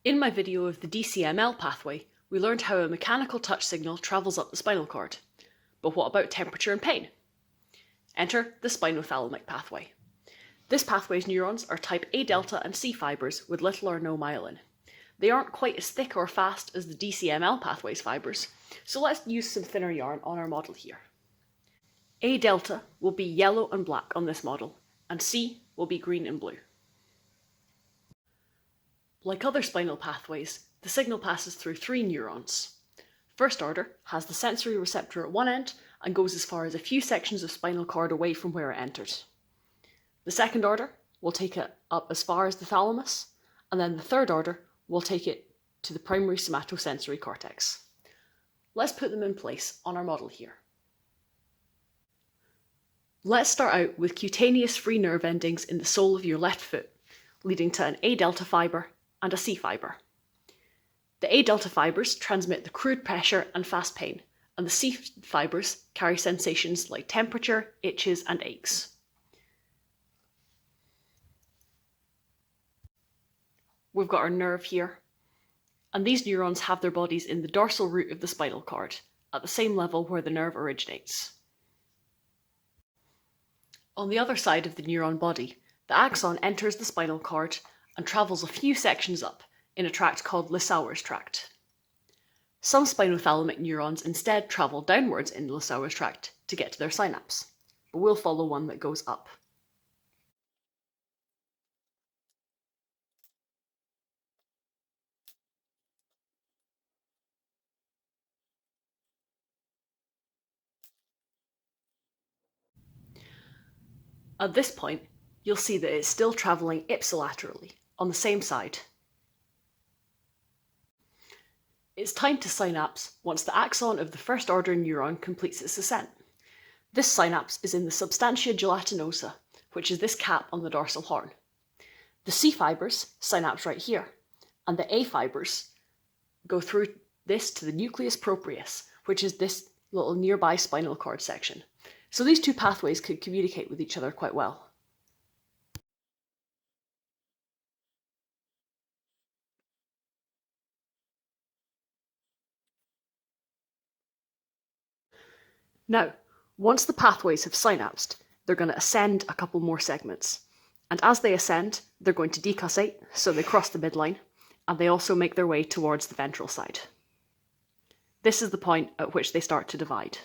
In my video of the DCML pathway, we learned how a mechanical touch signal travels up the spinal cord. But what about temperature and pain? Enter the spinothalamic pathway. This pathway's neurons are type A delta and C fibres with little or no myelin. They aren't quite as thick or fast as the DCML pathway's fibres, so let's use some thinner yarn on our model here. A delta will be yellow and black on this model, and C will be green and blue. Like other spinal pathways, the signal passes through 3 neurons. First order has the sensory receptor at one end and goes as far as a few sections of spinal cord away from where it entered. The second order will take it up as far as the thalamus, and then the third order will take it to the primary somatosensory cortex. Let's put them in place on our model here. Let's start out with cutaneous free nerve endings in the sole of your left foot, leading to an A delta fibre and a C fibre. The A delta fibres transmit the crude pressure and fast pain, and the C fibres carry sensations like temperature, itches, and aches. We've got our nerve here, and these neurons have their bodies in the dorsal root of the spinal cord, at the same level where the nerve originates. On the other side of the neuron body, the axon enters the spinal cord and travels a few sections up in a tract called Lissauer's tract. Some spinothalamic neurons instead travel downwards in the Lissauer's tract to get to their synapse, but we'll follow one that goes up. At this point, you'll see that it's still travelling ipsilaterally, on the same side. It's time to synapse once the axon of the first order neuron completes its ascent. This synapse is in the substantia gelatinosa, which is this cap on the dorsal horn. The C fibres synapse right here, and the A fibres go through this to the nucleus proprius, which is this little nearby spinal cord section. So these two pathways could communicate with each other quite well. Now, once the pathways have synapsed, they're going to ascend a couple more segments. And as they ascend, they're going to decussate, so they cross the midline, and they also make their way towards the ventral side. This is the point at which they start to divide.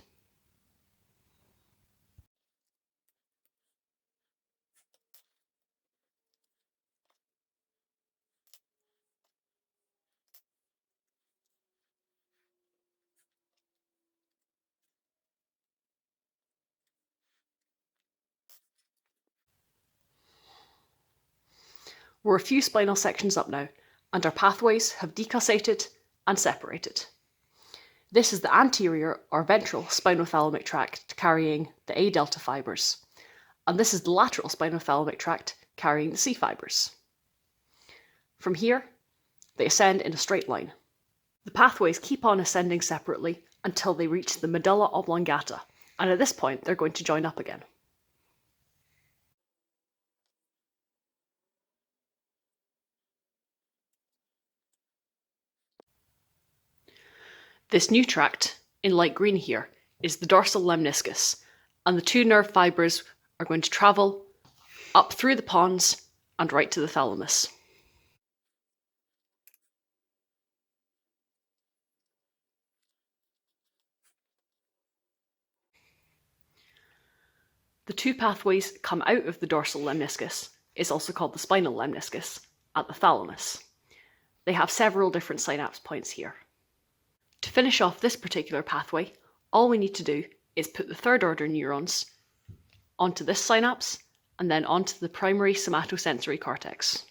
We're a few spinal sections up now, and our pathways have decussated and separated. This is the anterior or ventral spinothalamic tract carrying the A delta fibres, and this is the lateral spinothalamic tract carrying the C fibres. From here, they ascend in a straight line. The pathways keep on ascending separately until they reach the medulla oblongata, and at this point they're going to join up again. This new tract, in light green here, is the dorsal lemniscus, and the 2 nerve fibres are going to travel up through the pons and right to the thalamus. The 2 pathways come out of the dorsal lemniscus, it's also called the spinal lemniscus, at the thalamus. They have several different synapse points here. To finish off this particular pathway, all we need to do is put the third order neurons onto this synapse and then onto the primary somatosensory cortex.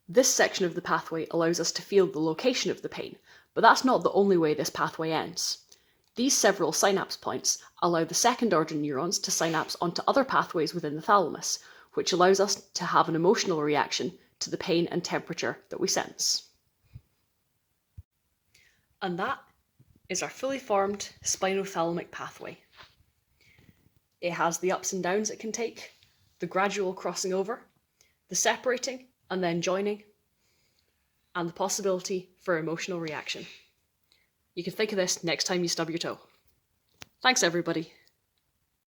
This section of the pathway allows us to feel the location of the pain, but that's not the only way this pathway ends. These several synapse points allow the second order neurons to synapse onto other pathways within the thalamus, which allows us to have an emotional reaction to the pain and temperature that we sense. And that is our fully formed spinothalamic pathway. It has the ups and downs it can take, the gradual crossing over, the separating and then joining, and the possibility for emotional reaction. You can think of this next time you stub your toe. Thanks, everybody.